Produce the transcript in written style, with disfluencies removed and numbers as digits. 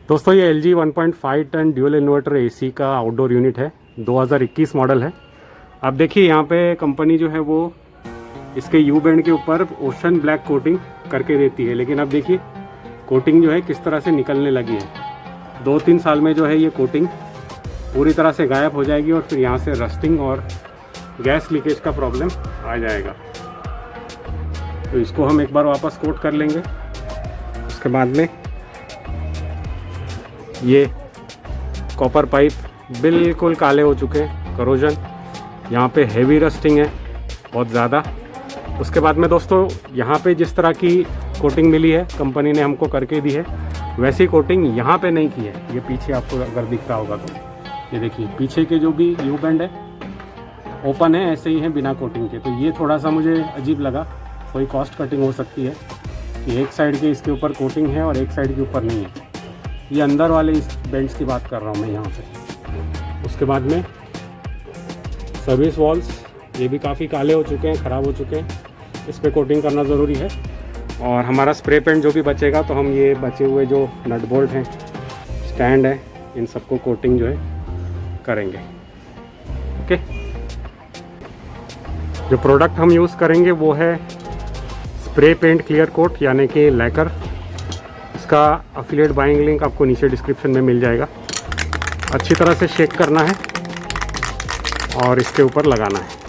दोस्तों ये LG 1.5 ton dual inverter AC का आउटडोर यूनिट है, 2021 मॉडल है। आप देखिए यहाँ पे कंपनी जो है वो इसके यू बैंड के ऊपर ओशन ब्लैक कोटिंग करके देती है, लेकिन अब देखिए कोटिंग जो है किस तरह से निकलने लगी है। 2-3 साल में जो है ये कोटिंग पूरी तरह से गायब हो जाएगी और फिर यहाँ से रस्टिंग और गैस लीकेज का प्रॉब्लम आ जाएगा। तो इसको हम एक बार वापस कोट कर लेंगे। उसके बाद में ये कॉपर पाइप बिल्कुल काले हो चुके हैं, करोजन, यहाँ पे हेवी रस्टिंग है बहुत ज़्यादा। उसके बाद में दोस्तों यहाँ पे जिस तरह की कोटिंग मिली है कंपनी ने हमको करके दी है, वैसी कोटिंग यहाँ पे नहीं की है। ये पीछे आपको अगर दिख रहा होगा तो ये देखिए पीछे के जो भी यू बैंड है ओपन है, ऐसे ही है बिना कोटिंग के। तो ये थोड़ा सा मुझे अजीब लगा। कोई कॉस्ट कटिंग हो सकती है कि एक साइड के इसके ऊपर कोटिंग है और एक साइड के ऊपर नहीं है। ये अंदर वाले इस बेंड्स की बात कर रहा हूँ मैं यहाँ पे। उसके बाद में सर्विस वॉल्स ये भी काफ़ी काले हो चुके हैं, ख़राब हो चुके हैं, इस पर कोटिंग करना ज़रूरी है। और हमारा स्प्रे पेंट जो भी बचेगा तो हम ये बचे हुए जो नट बोल्ट हैं, स्टैंड है, इन सबको कोटिंग जो है करेंगे। ओके, जो प्रोडक्ट हम यूज़ करेंगे वो है स्प्रे पेंट क्लियर कोट यानी कि लैकर। इसका अफिलिएट बाइंग लिंक आपको नीचे डिस्क्रिप्शन में मिल जाएगा। अच्छी तरह से शेक करना है और इसके ऊपर लगाना है।